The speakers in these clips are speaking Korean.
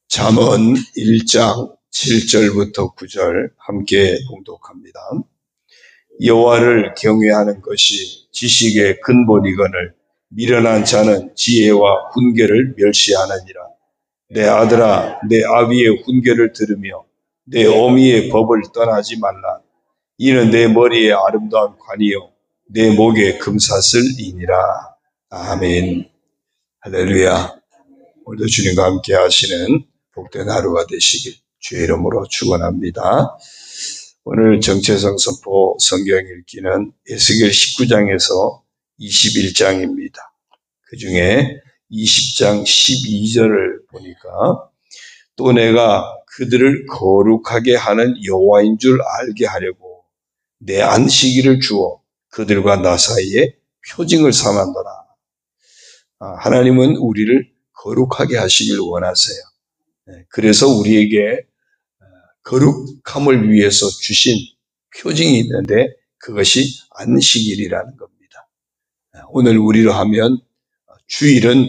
잠언 1장 7절부터 9절 함께 봉독합니다. 여호와를 경외하는 것이 지식의 근본이거늘 미련한 자는 지혜와 훈계를 멸시하느니라. 내 아들아, 내 아비의 훈계를 들으며 내 어미의 법을 떠나지 말라. 이는 내 머리에 아름다운 관이요 내 목에 금사슬이니라. 아멘. 할렐루야. 오늘도 주님과 함께 하시는 복된 하루가 되시길 주의 이름으로 축원합니다. 오늘 정체성 선포 성경 읽기는 에스겔 19장에서 21장입니다. 그 중에 20장 12절을 보니까 또 내가 그들을 거룩하게 하는 여호와인 줄 알게 하려고 내 안식일을 주어 그들과 나 사이에 표징을 삼았노라. 하나님은 우리를 거룩하게 하시길 원하세요. 그래서 우리에게 거룩함을 위해서 주신 표징이 있는데 그것이 안식일이라는 겁니다. 오늘 우리로 하면 주일은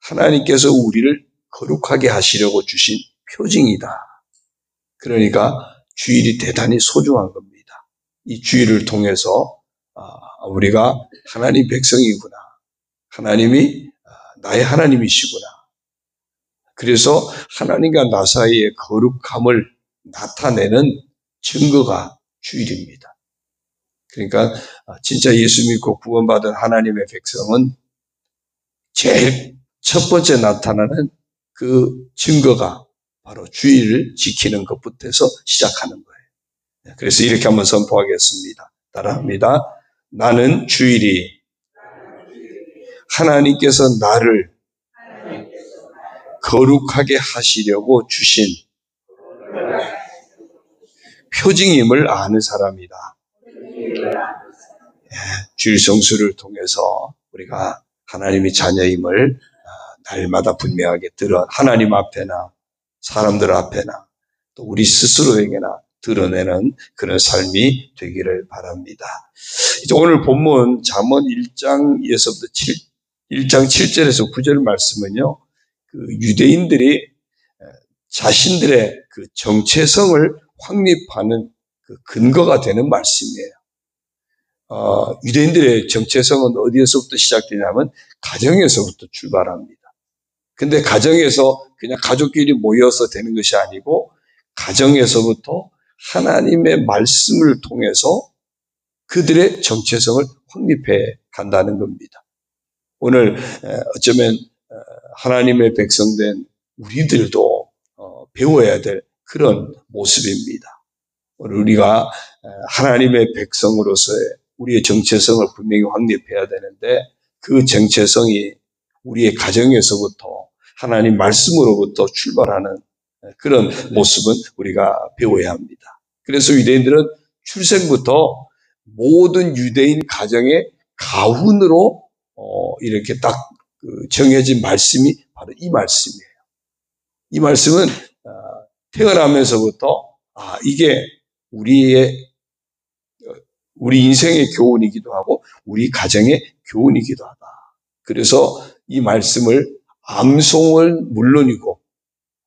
하나님께서 우리를 거룩하게 하시려고 주신 표징이다. 그러니까 주일이 대단히 소중한 겁니다. 이 주일을 통해서 우리가 하나님 백성이구나. 하나님이 나의 하나님이시구나. 그래서 하나님과 나 사이의 거룩함을 나타내는 증거가 주일입니다. 그러니까 진짜 예수 믿고 구원받은 하나님의 백성은 제일 첫 번째 나타나는 그 증거가 바로 주일을 지키는 것부터 시작하는 거예요. 그래서 이렇게 한번 선포하겠습니다. 따라합니다. 나는 주일이 하나님께서 나를 거룩하게 하시려고 주신 표징임을 아는 사람이다. 주일 성수를 통해서 우리가 하나님의 자녀임을 날마다 분명하게 하나님 앞에나 사람들 앞에나 또 우리 스스로에게나 드러내는 그런 삶이 되기를 바랍니다. 이제 오늘 본문 잠언 1장에서부터 1장 7절에서 9절 말씀은요. 그 유대인들이 자신들의 그 정체성을 확립하는 그 근거가 되는 말씀이에요. 유대인들의 정체성은 어디에서부터 시작되냐면 가정에서부터 출발합니다. 근데 가정에서 그냥 가족끼리 모여서 되는 것이 아니고 가정에서부터 하나님의 말씀을 통해서 그들의 정체성을 확립해 간다는 겁니다. 오늘 어쩌면 하나님의 백성된 우리들도 배워야 될 그런 모습입니다. 오늘 우리가 하나님의 백성으로서의 우리의 정체성을 분명히 확립해야 되는데 그 정체성이 우리의 가정에서부터 하나님 말씀으로부터 출발하는 그런 모습은 우리가 배워야 합니다. 그래서 유대인들은 출생부터 모든 유대인 가정의 가훈으로 이렇게 딱 정해진 말씀이 바로 이 말씀이에요. 이 말씀은 태어나면서부터 이게 우리 인생의 교훈이기도 하고 우리 가정의 교훈이기도 하다. 그래서 이 말씀을 암송은 물론이고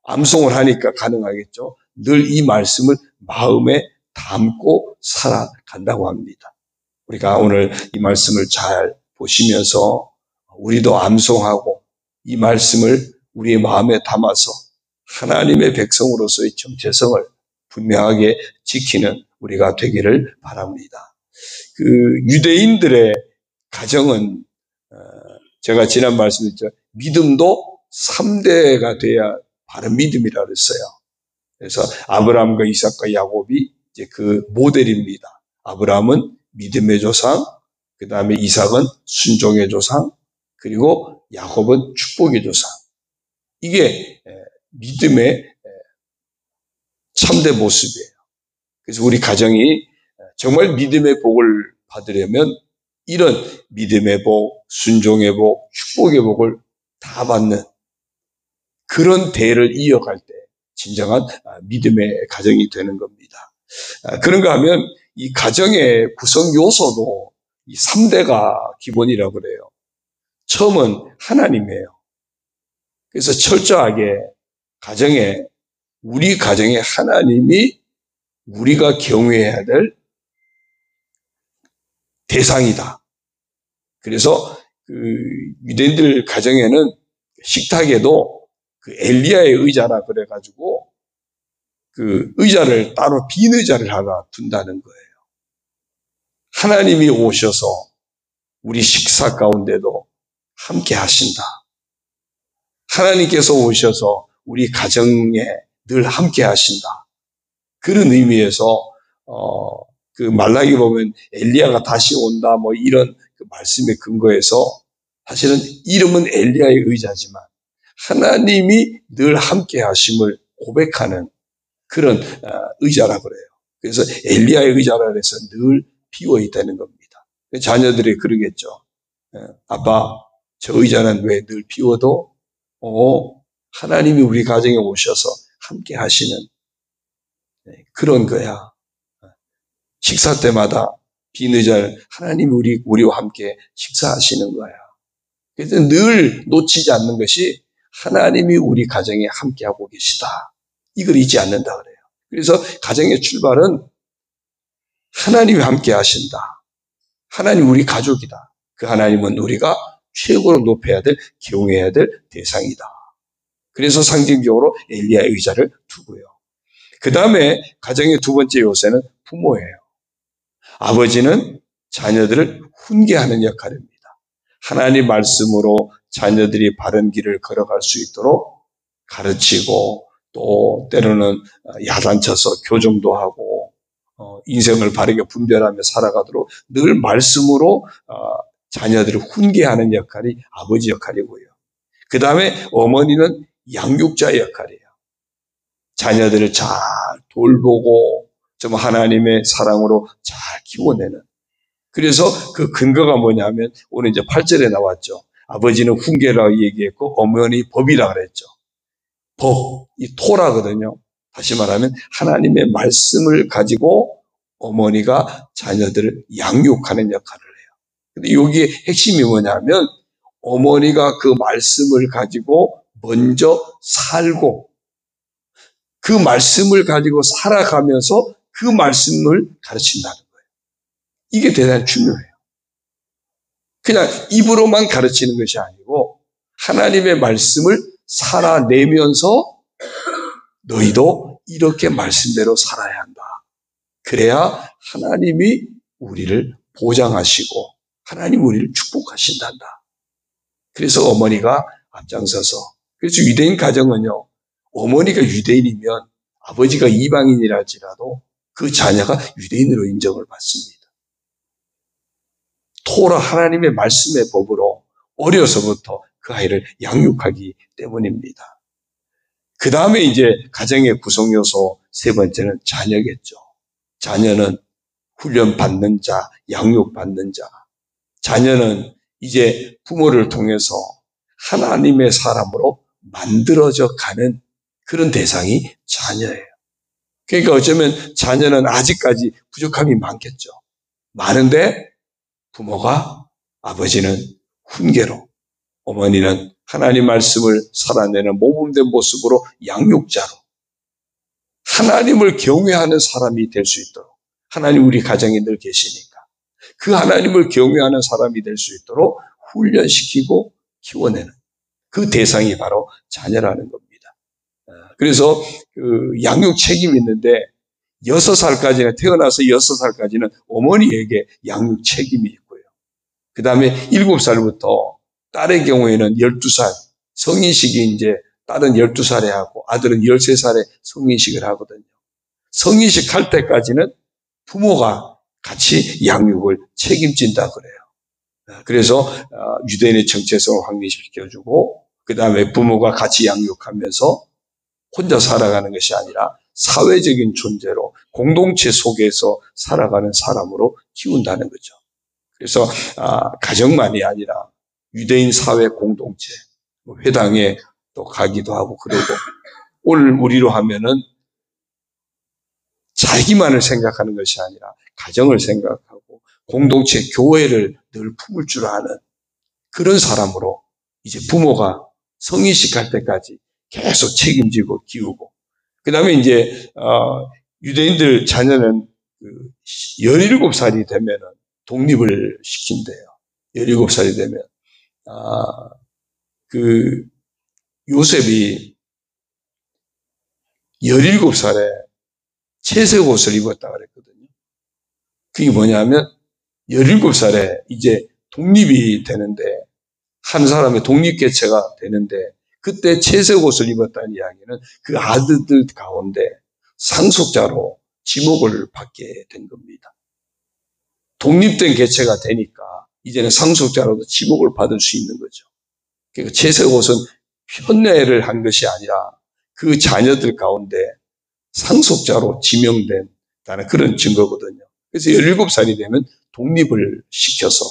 암송을 하니까 가능하겠죠. 늘 이 말씀을 마음에 담고 살아간다고 합니다. 우리가 오늘 이 말씀을 잘 보시면서 우리도 암송하고 이 말씀을 우리의 마음에 담아서 하나님의 백성으로서의 정체성을 분명하게 지키는 우리가 되기를 바랍니다. 그 유대인들의 가정은 제가 지난 말씀드렸죠. 믿음도 3대가 돼야 바른 믿음이라 그랬어요. 그래서 아브라함과 이삭과 야곱이 이제 그 모델입니다. 아브라함은 믿음의 조상, 그 다음에 이삭은 순종의 조상, 그리고 야곱은 축복의 조상. 이게 믿음의 참된 모습이에요. 그래서 우리 가정이 정말 믿음의 복을 받으려면 이런 믿음의 복, 순종의 복, 축복의 복을 다 받는 그런 대를 이어갈 때 진정한 믿음의 가정이 되는 겁니다. 그런가 하면 이 가정의 구성 요소도 이 3대가 기본이라고 그래요. 처음은 하나님이에요. 그래서 철저하게 우리 가정에 하나님이 우리가 경외해야 될 대상이다. 그래서 유대인들 가정에는 식탁에도 엘리야의 의자라 그래가지고 의자를 따로 빈 의자를 하나 둔다는 거예요. 하나님이 오셔서 우리 식사 가운데도 함께 하신다. 하나님께서 오셔서 우리 가정에 늘 함께 하신다. 그런 의미에서 말라기 보면 엘리야가 다시 온다 이런 말씀의 근거에서 사실은 이름은 엘리야의 의자지만 하나님이 늘 함께 하심을 고백하는 그런 의자라 그래요. 그래서 엘리야의 의자라 해서 늘 비어 있다는 겁니다. 자녀들이 그러겠죠. 아빠, 저 의자는 왜 늘 비워도 하나님이 우리 가정에 오셔서 함께 하시는 그런 거야. 식사 때마다 빈 의자를 하나님이 우리와 함께 식사하시는 거야. 그래서 늘 놓치지 않는 것이 하나님이 우리 가정에 함께하고 계시다. 이걸 잊지 않는다 그래요. 그래서 가정의 출발은 하나님이 함께 하신다. 하나님 우리 가족이다. 그 하나님은 우리가 최고로 높여야 될, 경외해야 될 대상이다. 그래서 상징적으로 엘리야의 의자를 두고요. 그 다음에 가정의 두 번째 요새는 부모예요. 아버지는 자녀들을 훈계하는 역할입니다. 하나님 말씀으로 자녀들이 바른 길을 걸어갈 수 있도록 가르치고 또 때로는 야단쳐서 교정도 하고 인생을 바르게 분별하며 살아가도록 늘 말씀으로 자녀들을 훈계하는 역할이 아버지 역할이고요. 그 다음에 어머니는 양육자의 역할이에요. 자녀들을 잘 돌보고 좀 하나님의 사랑으로 잘 키워내는. 그래서 그 근거가 뭐냐면 오늘 이제 8절에 나왔죠. 아버지는 훈계라고 얘기했고 어머니 법이라고 그랬죠. 법, 이 토라거든요. 다시 말하면 하나님의 말씀을 가지고 어머니가 자녀들을 양육하는 역할을 해요. 근데 여기에 핵심이 뭐냐면 어머니가 그 말씀을 가지고 먼저 살고 그 말씀을 가지고 살아가면서 그 말씀을 가르친다는 거예요. 이게 대단히 중요해요. 그냥 입으로만 가르치는 것이 아니고 하나님의 말씀을 살아내면서 너희도 이렇게 말씀대로 살아야 한다. 그래야 하나님이 우리를 보장하시고 하나님 우리를 축복하신단다. 그래서 어머니가 앞장서서 그래서 유대인 가정은요. 어머니가 유대인이면 아버지가 이방인이라 할지라도 그 자녀가 유대인으로 인정을 받습니다. 토라 하나님의 말씀의 법으로 어려서부터 그 아이를 양육하기 때문입니다. 그 다음에 이제 가정의 구성 요소 세 번째는 자녀겠죠. 자녀는 훈련받는 자, 양육받는 자. 자녀는 이제 부모를 통해서 하나님의 사람으로 만들어져 가는 그런 대상이 자녀예요. 그러니까 어쩌면 자녀는 아직까지 부족함이 많겠죠. 많은데 부모가 아버지는 훈계로 어머니는 하나님 말씀을 살아내는 모범된 모습으로 양육자로 하나님을 경외하는 사람이 될 수 있도록 하나님 우리 가정에 늘 계시니까 그 하나님을 경외하는 사람이 될 수 있도록 훈련시키고 키워내는 그 대상이 바로 자녀라는 겁니다. 그래서 그 양육 책임이 있는데 6살까지는 태어나서 6살까지는 어머니에게 양육 책임이 있고요. 그 다음에 7살부터 딸의 경우에는 12살 성인식이 이제 딸은 12살에 하고 아들은 13살에 성인식을 하거든요. 성인식 할 때까지는 부모가 같이 양육을 책임진다 그래요. 그래서 유대인의 정체성을 확립시켜주고 그 다음에 부모가 같이 양육하면서 혼자 살아가는 것이 아니라 사회적인 존재로 공동체 속에서 살아가는 사람으로 키운다는 거죠. 그래서 가정만이 아니라 유대인 사회 공동체, 회당에 또 가기도 하고 그러고 오늘 우리로 하면은 자기만을 생각하는 것이 아니라 가정을 생각하고 공동체 교회를 늘 품을 줄 아는 그런 사람으로 이제 부모가 성인식 할 때까지 계속 책임지고 키우고. 그 다음에 이제, 유대인들 자녀는 17살이 되면은 독립을 시킨대요. 17살이 되면. 요셉이 17살에 채색 옷을 입었다 그랬거든요. 그게 뭐냐면 17살에 이제 독립이 되는데, 한 사람의 독립개체가 되는데, 그때 채색 옷을 입었다는 이야기는 그 아들들 가운데 상속자로 지목을 받게 된 겁니다. 독립된 개체가 되니까 이제는 상속자로도 지목을 받을 수 있는 거죠. 그러니까 채색 옷은 편애를 한 것이 아니라 그 자녀들 가운데 상속자로 지명된다는 그런 증거거든요. 그래서 17살이 되면 독립을 시켜서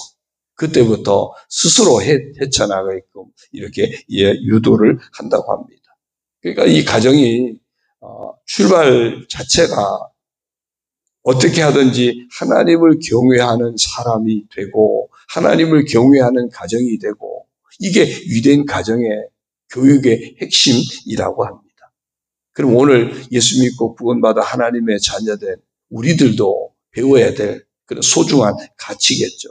그때부터 스스로 헤쳐나가게끔 이렇게 유도를 한다고 합니다. 그러니까 이 가정이 출발 자체가 어떻게 하든지 하나님을 경외하는 사람이 되고 하나님을 경외하는 가정이 되고, 이게 유대인 가정의 교육의 핵심이라고 합니다. 그럼 오늘 예수 믿고 구원받아 하나님의 자녀된 우리들도 배워야 될 그런 소중한 가치겠죠.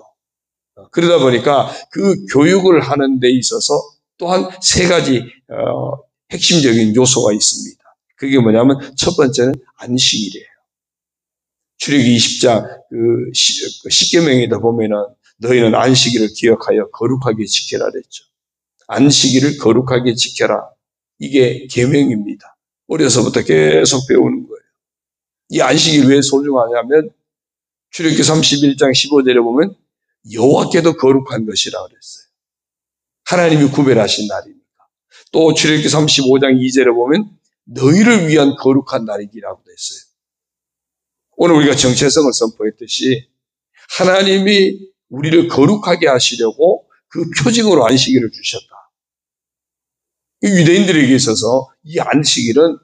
그러다 보니까 그 교육을 하는 데 있어서 또한 세 가지 핵심적인 요소가 있습니다. 그게 뭐냐면 첫 번째는 안식일이에요. 출애굽기 20장 십계명에다 보면은 너희는 안식일을 기억하여 거룩하게 지켜라 그랬죠. 안식일을 거룩하게 지켜라. 이게 계명입니다. 어려서부터 계속 배우는 거예요. 이 안식일 왜 소중하냐면 출애굽기 31장 15절에 보면 여호와께도 거룩한 것이라 그랬어요. 하나님이 구별하신 날이니까. 또 출애굽기 35장 2절에 보면 너희를 위한 거룩한 날이라고 했어요. 오늘 우리가 정체성을 선포했듯이 하나님이 우리를 거룩하게 하시려고 그 표징으로 안식일을 주셨다. 유대인들에게 있어서 이 안식일은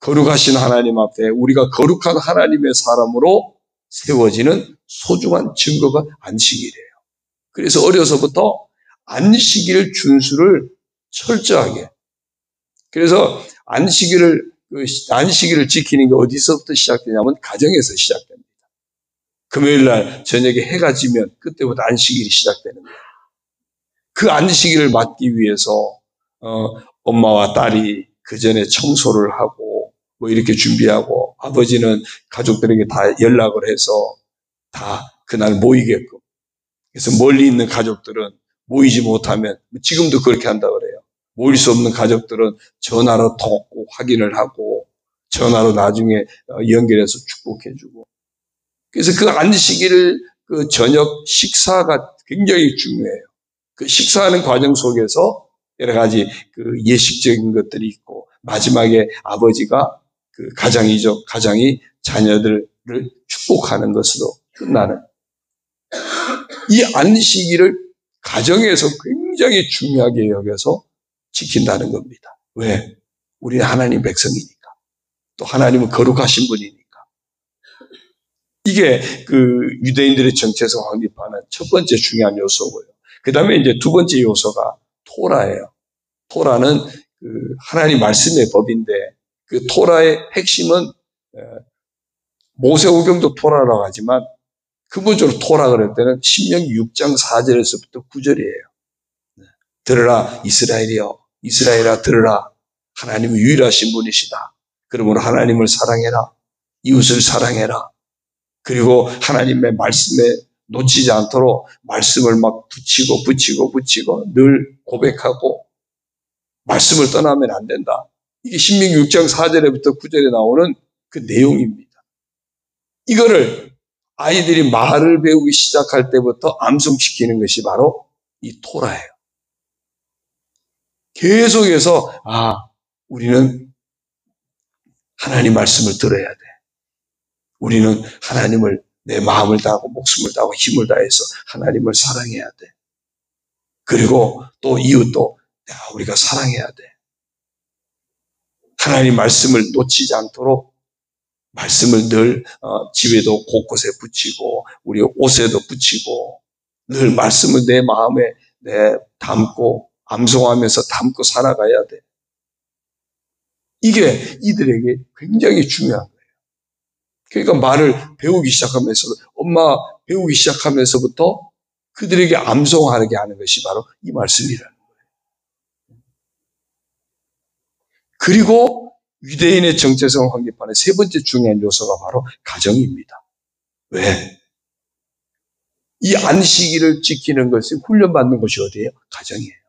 거룩하신 하나님 앞에 우리가 거룩한 하나님의 사람으로 세워지는 소중한 증거가 안식일이에요. 그래서 어려서부터 안식일 준수를 철저하게. 그래서 안식일을 지키는 게 어디서부터 시작되냐면 가정에서 시작됩니다. 금요일 날 저녁에 해가 지면 그때부터 안식일이 시작되는 거예요. 그 안식일을 맞기 위해서 엄마와 딸이 그 전에 청소를 하고 뭐 이렇게 준비하고, 아버지는 가족들에게 다 연락을 해서 다 그날 모이게끔. 그래서 멀리 있는 가족들은 모이지 못하면, 지금도 그렇게 한다고 그래요. 모일 수 없는 가족들은 전화로 돕고 확인을 하고 전화로 나중에 연결해서 축복해주고. 그래서 그 안식일 그 저녁 식사가 굉장히 중요해요. 그 식사하는 과정 속에서 여러 가지 그 예식적인 것들이 있고, 마지막에 아버지가 그 가장이죠. 가장이 자녀들을 축복하는 것으로 끝나는. 이 안식일을 가정에서 굉장히 중요하게 여겨서 지킨다는 겁니다. 왜? 우리는 하나님 백성이니까. 또 하나님은 거룩하신 분이니까. 이게 그 유대인들의 정체성 확립하는 첫 번째 중요한 요소고요. 그 다음에 이제 두 번째 요소가 토라예요. 토라는 그 하나님 말씀의 법인데, 그 토라의 핵심은 모세오경도 토라라고 하지만 근본적으로 토라 그럴 때는 신명기 6장 4절에서부터 9절이에요. 들으라 이스라엘이여, 이스라엘아 들으라, 하나님은 유일하신 분이시다. 그러므로 하나님을 사랑해라, 이웃을 사랑해라. 그리고 하나님의 말씀에 놓치지 않도록 말씀을 막 붙이고 늘 고백하고 말씀을 떠나면 안 된다. 이게 신명기 6장 4절에부터 9절에 나오는 그 내용입니다. 이거를 아이들이 말을 배우기 시작할 때부터 암송시키는 것이 바로 이 토라예요. 계속해서 우리는 하나님 말씀을 들어야 돼. 우리는 하나님을 내 마음을 다하고 목숨을 다하고 힘을 다해서 하나님을 사랑해야 돼. 그리고 또 이웃도 우리가 사랑해야 돼. 하나님 말씀을 놓치지 않도록 말씀을 늘 집에도 곳곳에 붙이고 우리 옷에도 붙이고 늘 말씀을 내 마음에 담고 암송하면서 담고 살아가야 돼. 이게 이들에게 굉장히 중요한 거예요. 그러니까 말을 배우기 시작하면서, 엄마 배우기 시작하면서부터 그들에게 암송하게 하는 것이 바로 이 말씀이라는 거예요. 그리고 유대인의 정체성을 확립하는 세 번째 중요한 요소가 바로 가정입니다. 왜? 이 안식일을 지키는 것이 훈련받는 것이 어디예요? 가정이에요.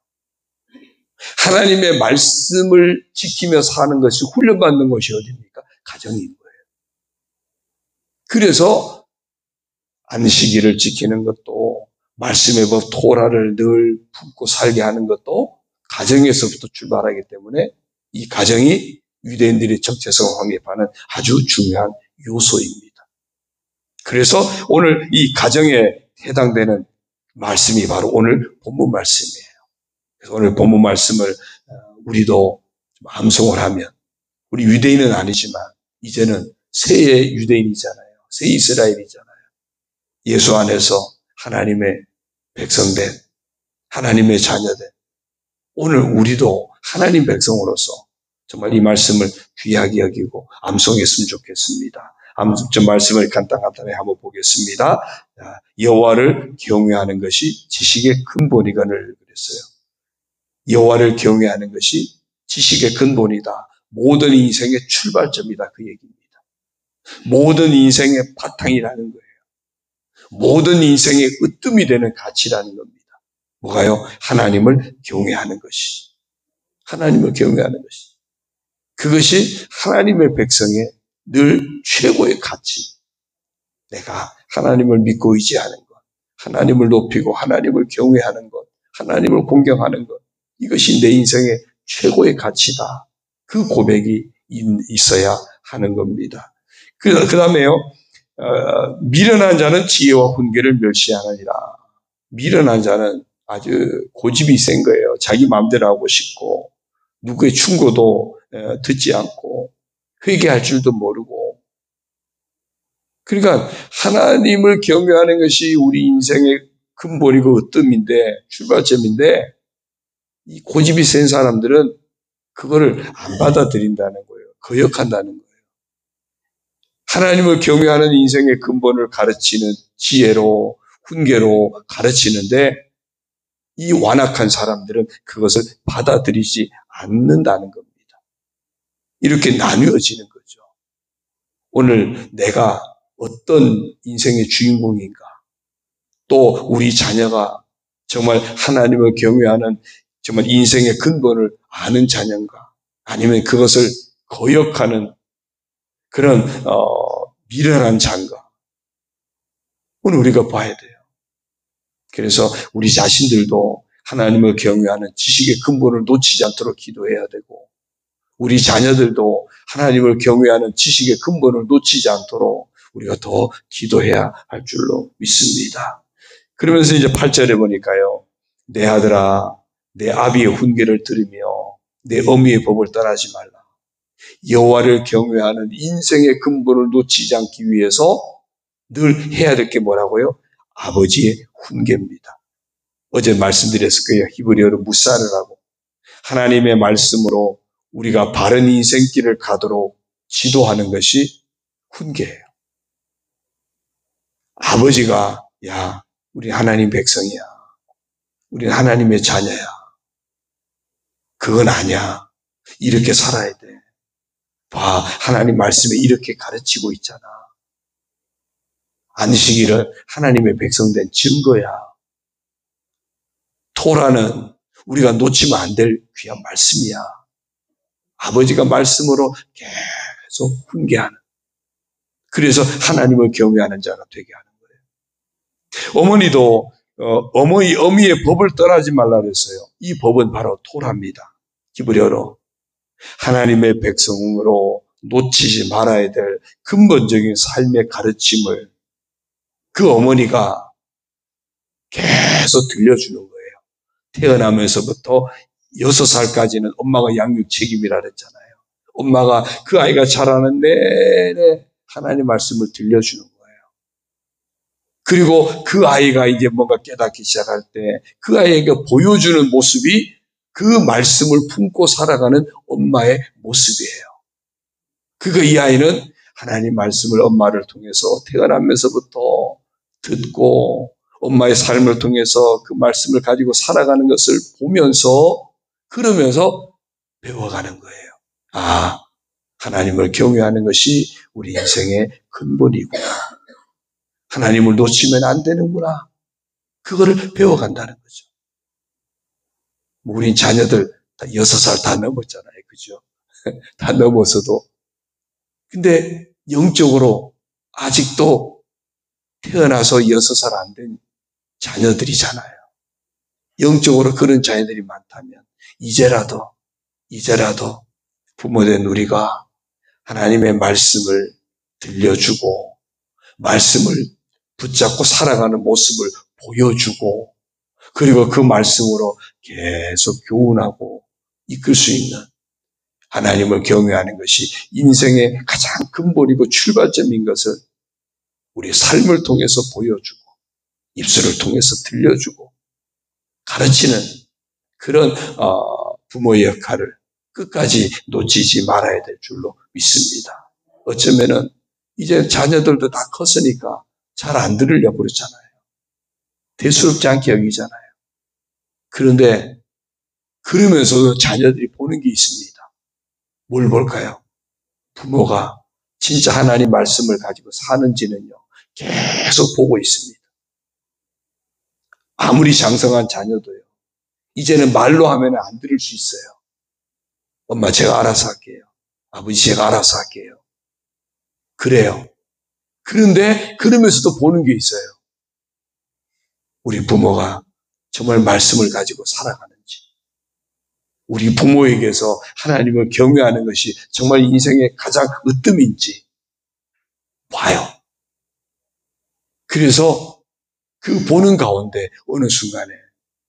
하나님의 말씀을 지키며 사는 것이 훈련받는 것이 어디입니까? 가정인 거예요. 그래서 안식일을 지키는 것도, 말씀의 법 토라를 늘 품고 살게 하는 것도 가정에서부터 출발하기 때문에 이 가정이 유대인들의 정체성을 확립하는 아주 중요한 요소입니다. 그래서 오늘 이 가정에 해당되는 말씀이 바로 오늘 본문 말씀이에요. 그래서 오늘 본문 말씀을 우리도 좀 암송을 하면, 우리 유대인은 아니지만 이제는 새 유대인이잖아요. 새 이스라엘이잖아요. 예수 안에서 하나님의 백성된, 하나님의 자녀된, 오늘 우리도 하나님 백성으로서 정말 이 말씀을 귀하게 여기고 암송했으면 좋겠습니다. 좀 말씀을 간단하게 한번 보겠습니다. 여호와를 경외하는 것이 지식의 근본이거늘 그랬어요. 여호와를 경외하는 것이 지식의 근본이다. 모든 인생의 출발점이다. 그 얘기입니다. 모든 인생의 바탕이라는 거예요. 모든 인생의 으뜸이 되는 가치라는 겁니다. 뭐가요? 하나님을 경외하는 것이. 하나님을 경외하는 것이. 그것이 하나님의 백성의 늘 최고의 가치. 내가 하나님을 믿고 의지하는 것, 하나님을 높이고 하나님을 경외하는 것, 하나님을 공경하는 것, 이것이 내 인생의 최고의 가치다. 그 고백이 있어야 하는 겁니다. 그 다음에요, 미련한 자는 지혜와 훈계를 멸시하느니라. 미련한 자는 아주 고집이 센 거예요. 자기 마음대로 하고 싶고, 누구의 충고도 듣지 않고, 회개할 줄도 모르고. 그러니까 하나님을 경외하는 것이 우리 인생의 근본이고 으뜸인데, 출발점인데, 이 고집이 센 사람들은 그거를 안 받아들인다는 거예요. 거역한다는 거예요. 하나님을 경외하는 인생의 근본을 가르치는 지혜로, 훈계로 가르치는데, 이 완악한 사람들은 그것을 받아들이지 않는다는 겁니다. 이렇게 나뉘어지는 거죠. 오늘 내가 어떤 인생의 주인공인가, 또 우리 자녀가 정말 하나님을 경외하는 정말 인생의 근본을 아는 자녀인가, 아니면 그것을 거역하는 그런 미련한 자인가, 오늘 우리가 봐야 돼요. 그래서 우리 자신들도 하나님을 경외하는 지식의 근본을 놓치지 않도록 기도해야 되고, 우리 자녀들도 하나님을 경외하는 지식의 근본을 놓치지 않도록 우리가 더 기도해야 할 줄로 믿습니다. 그러면서 이제 8절에 보니까요, 내 아들아, 내 아비의 훈계를 들으며 내 어미의 법을 떠나지 말라. 여호와를 경외하는 인생의 근본을 놓치지 않기 위해서 늘 해야 될 게 뭐라고요? 아버지의 훈계입니다. 어제 말씀드렸을 거예요. 히브리어로 무사를 하고, 하나님의 말씀으로 우리가 바른 인생길을 가도록 지도하는 것이 훈계예요. 아버지가, 야, 우리 하나님 백성이야. 우리 하나님의 자녀야. 그건 아니야. 이렇게 살아야 돼. 봐, 하나님 말씀에 이렇게 가르치고 있잖아. 안식일은 하나님의 백성된 증거야. 토라는 우리가 놓치면 안 될 귀한 말씀이야. 아버지가 말씀으로 계속 훈계하는, 그래서 하나님을 경외하는 자가 되게 하는 거예요. 어머니도 어미의 법을 떠나지 말라 그랬어요. 이 법은 바로 토라입니다. 히브리어로 하나님의 백성으로 놓치지 말아야 될 근본적인 삶의 가르침을 그 어머니가 계속 들려주는 거예요. 태어나면서부터 6살까지는 엄마가 양육 책임이라 그랬잖아요. 엄마가 그 아이가 자라는 내내 하나님 말씀을 들려주는 거예요. 그리고 그 아이가 이제 뭔가 깨닫기 시작할 때 그 아이에게 보여주는 모습이 그 말씀을 품고 살아가는 엄마의 모습이에요. 이 아이는 하나님 말씀을 엄마를 통해서 태어나면서부터 듣고 엄마의 삶을 통해서 그 말씀을 가지고 살아가는 것을 보면서 그러면서 배워가는 거예요. 아, 하나님을 경외하는 것이 우리 인생의 근본이구나. 하나님을 놓치면 안 되는구나. 그거를 배워간다는 거죠. 우리 자녀들 다 6살 다 넘었잖아요. 그죠? 다 넘어서도. 근데 영적으로 아직도 태어나서 6살 안 된 자녀들이잖아요. 영적으로 그런 자녀들이 많다면 이제라도 부모된 우리가 하나님의 말씀을 들려주고 말씀을 붙잡고 살아가는 모습을 보여주고 그리고 그 말씀으로 계속 교훈하고 이끌 수 있는 하나님을 경외하는 것이 인생의 가장 근본이고 출발점인 것을 우리 삶을 통해서 보여주고 입술을 통해서 들려주고 가르치는 그런 부모의 역할을 끝까지 놓치지 말아야 될 줄로 믿습니다. 어쩌면은 이제 자녀들도 다 컸으니까 잘 안 들으려고 그러잖아요. 대수롭지 않게 여기잖아요. 그런데 그러면서도 자녀들이 보는 게 있습니다. 뭘 볼까요? 부모가 진짜 하나님 말씀을 가지고 사는지는요. 계속 보고 있습니다. 아무리 장성한 자녀도요. 이제는 말로 하면 안 들을 수 있어요. 엄마 제가 알아서 할게요. 아버지 제가 알아서 할게요. 그래요. 그런데 그러면서도 보는 게 있어요. 우리 부모가 정말 말씀을 가지고 살아가는지 우리 부모에게서 하나님을 경외하는 것이 정말 인생의 가장 으뜸인지 봐요. 그래서 그 보는 가운데 어느 순간에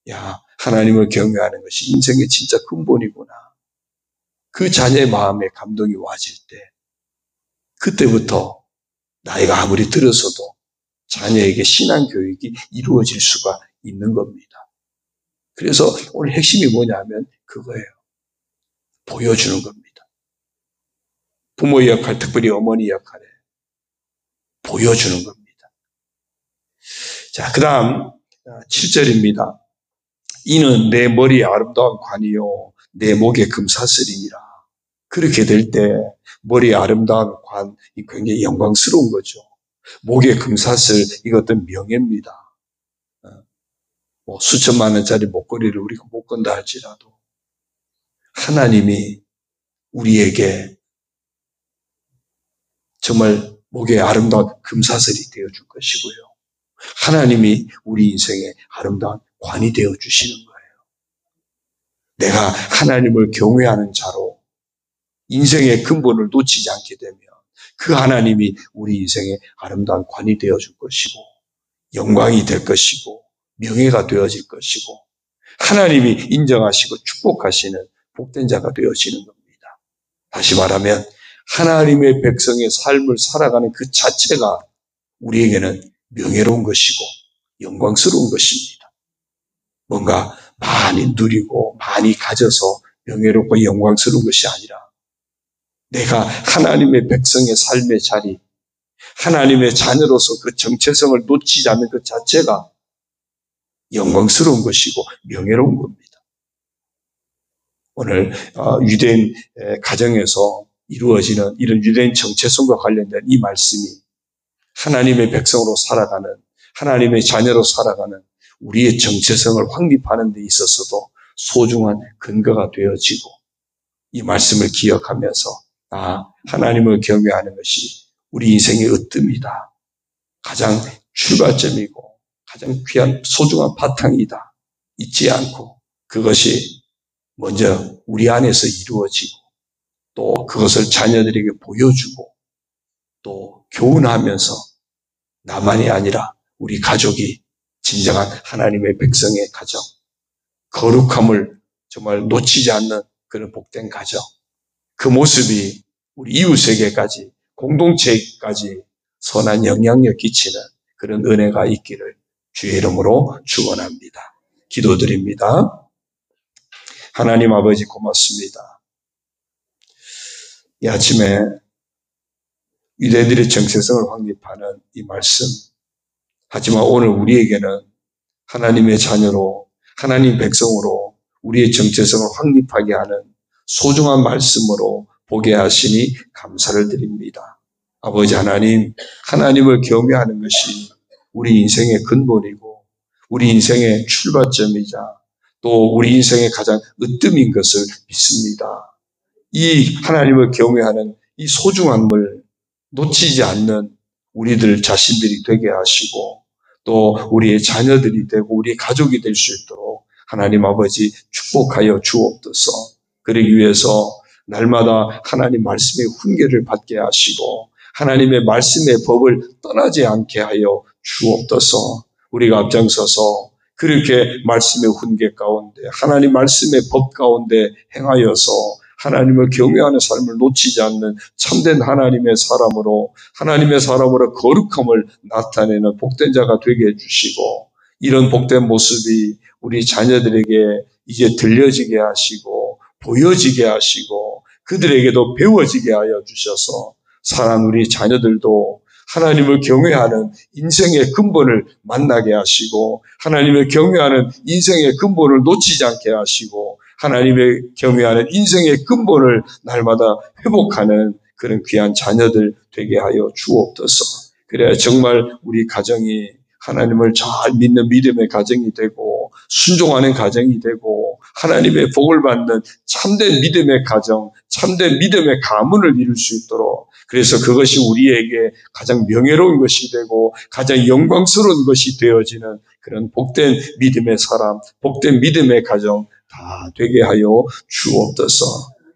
야 하나님을 경외하는 것이 인생의 진짜 근본이구나. 그 자녀의 마음에 감동이 와질 때 그때부터 나이가 아무리 들어서도 자녀에게 신앙교육이 이루어질 수가 있는 겁니다. 그래서 오늘 핵심이 뭐냐면 그거예요. 보여주는 겁니다. 부모의 역할, 특별히 어머니 역할에 보여주는 겁니다. 자, 그 다음 7절입니다. 이는 내 머리에 아름다운 관이요 내 목에 금사슬이니라. 그렇게 될 때 머리에 아름다운 관이 굉장히 영광스러운 거죠. 목에 금사슬 이것도 명예입니다. 뭐 수천만 원짜리 목걸이를 우리가 못 건다 할지라도 하나님이 우리에게 정말 목에 아름다운 금사슬이 되어줄 것이고요. 하나님이 우리 인생에 아름다운 관이 되어주시는 거예요. 내가 하나님을 경외하는 자로 인생의 근본을 놓치지 않게 되면 그 하나님이 우리 인생에 아름다운 관이 되어줄 것이고 영광이 될 것이고 명예가 되어질 것이고 하나님이 인정하시고 축복하시는 복된 자가 되어지는 겁니다. 다시 말하면 하나님의 백성의 삶을 살아가는 그 자체가 우리에게는 명예로운 것이고 영광스러운 것입니다. 뭔가 많이 누리고 많이 가져서 명예롭고 영광스러운 것이 아니라 내가 하나님의 백성의 삶의 자리, 하나님의 자녀로서 그 정체성을 놓치지 않는 그 자체가 영광스러운 것이고 명예로운 겁니다. 오늘 유대인 가정에서 이루어지는 이런 유대인 정체성과 관련된 이 말씀이 하나님의 백성으로 살아가는 하나님의 자녀로 살아가는 우리의 정체성을 확립하는 데 있어서도 소중한 근거가 되어지고 이 말씀을 기억하면서 하나님을 경외하는 것이 우리 인생의 으뜸이다. 가장 출발점이고 가장 귀한 소중한 바탕이다. 잊지 않고 그것이 먼저 우리 안에서 이루어지고 또 그것을 자녀들에게 보여주고 또 교훈하면서 나만이 아니라 우리 가족이 진정한 하나님의 백성의 가정, 거룩함을 정말 놓치지 않는 그런 복된 가정, 그 모습이 우리 이웃에게까지 공동체까지 선한 영향력 끼치는 그런 은혜가 있기를 주의 이름으로 축원합니다. 기도드립니다. 하나님 아버지 고맙습니다. 이 아침에 유대인들의 정체성을 확립하는 이 말씀, 하지만 오늘 우리에게는 하나님의 자녀로, 하나님 백성으로 우리의 정체성을 확립하게 하는 소중한 말씀으로 보게 하시니 감사를 드립니다. 아버지 하나님, 하나님을 경외하는 것이 우리 인생의 근본이고 우리 인생의 출발점이자 또 우리 인생의 가장 으뜸인 것을 믿습니다. 이 하나님을 경외하는 이 소중함을 놓치지 않는 우리들 자신들이 되게 하시고 또 우리의 자녀들이 되고 우리의 가족이 될 수 있도록 하나님 아버지 축복하여 주옵소서. 그러기 위해서 날마다 하나님 말씀의 훈계를 받게 하시고 하나님의 말씀의 법을 떠나지 않게 하여 주옵소서. 우리가 앞장서서 그렇게 말씀의 훈계 가운데 하나님 말씀의 법 가운데 행하여서 하나님을 경외하는 삶을 놓치지 않는 참된 하나님의 사람으로 거룩함을 나타내는 복된 자가 되게 해주시고 이런 복된 모습이 우리 자녀들에게 이제 들려지게 하시고 보여지게 하시고 그들에게도 배워지게 하여 주셔서 사랑하는 우리 자녀들도 하나님을 경외하는 인생의 근본을 만나게 하시고 하나님을 경외하는 인생의 근본을 놓치지 않게 하시고 하나님의 경외하는 인생의 근본을 날마다 회복하는 그런 귀한 자녀들 되게 하여 주옵소서. 그래야 정말 우리 가정이 하나님을 잘 믿는 믿음의 가정이 되고 순종하는 가정이 되고 하나님의 복을 받는 참된 믿음의 가정, 참된 믿음의 가문을 이룰 수 있도록 그래서 그것이 우리에게 가장 명예로운 것이 되고 가장 영광스러운 것이 되어지는 그런 복된 믿음의 사람, 복된 믿음의 가정 다 되게 하여 주옵소서.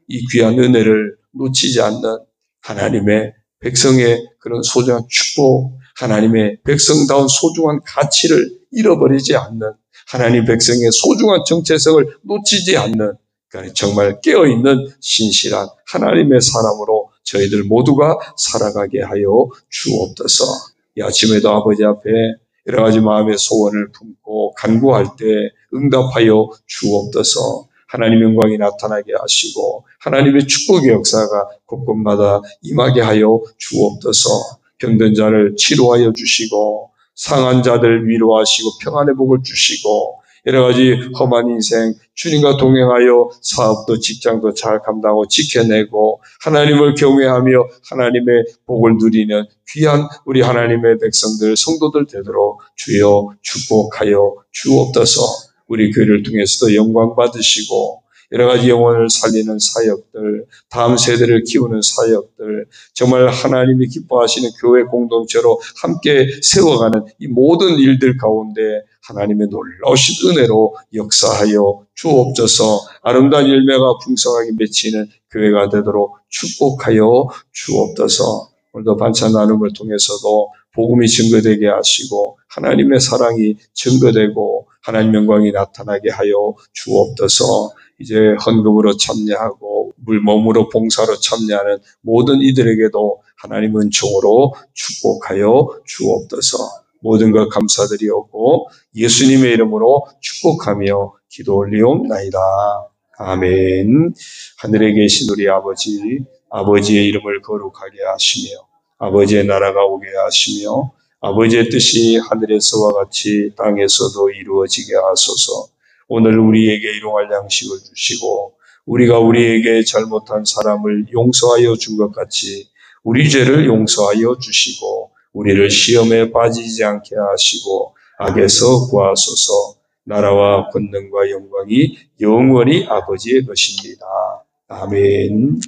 이 귀한 은혜를 놓치지 않는 하나님의 백성의 그런 소중한 축복, 하나님의 백성다운 소중한 가치를 잃어버리지 않는 하나님 백성의 소중한 정체성을 놓치지 않는 정말 깨어있는 신실한 하나님의 사람으로 저희들 모두가 살아가게 하여 주옵소서. 이 아침에도 아버지 앞에 여러 가지 마음의 소원을 품고 간구할 때 응답하여 주옵소서. 하나님의 영광이 나타나게 하시고 하나님의 축복의 역사가 곳곳마다 임하게 하여 주옵소서. 병든 자를 치료하여 주시고 상한 자들 위로하시고 평안의 복을 주시고 여러 가지 험한 인생 주님과 동행하여 사업도 직장도 잘 감당하고 지켜내고 하나님을 경외하며 하나님의 복을 누리는 귀한 우리 하나님의 백성들 성도들 되도록 주여 축복하여 주옵소서. 우리 교회를 통해서도 영광 받으시고 여러 가지 영혼을 살리는 사역들, 다음 세대를 키우는 사역들, 정말 하나님이 기뻐하시는 교회 공동체로 함께 세워가는 이 모든 일들 가운데 하나님의 놀라우신 은혜로 역사하여 주옵소서. 아름다운 열매가 풍성하게 맺히는 교회가 되도록 축복하여 주옵소서. 오늘도 반찬 나눔을 통해서도 복음이 증거되게 하시고 하나님의 사랑이 증거되고 하나님 영광이 나타나게 하여 주옵소서. 이제 헌금으로 참여하고 물몸으로 봉사로 참여하는 모든 이들에게도 하나님 은총으로 축복하여 주옵소서. 모든 것 감사드리옵고 예수님의 이름으로 축복하며 기도 올리옵나이다. 아멘. 하늘에 계신 우리 아버지, 아버지의 이름을 거룩하게 하시며 아버지의 나라가 오게 하시며 아버지의 뜻이 하늘에서와 같이 땅에서도 이루어지게 하소서. 오늘 우리에게 일용할 양식을 주시고 우리가 우리에게 잘못한 사람을 용서하여 준 것 같이 우리 죄를 용서하여 주시고 우리를 시험에 빠지지 않게 하시고 악에서 구하소서. 나라와 권능과 영광이 영원히 아버지의 것입니다. 아멘.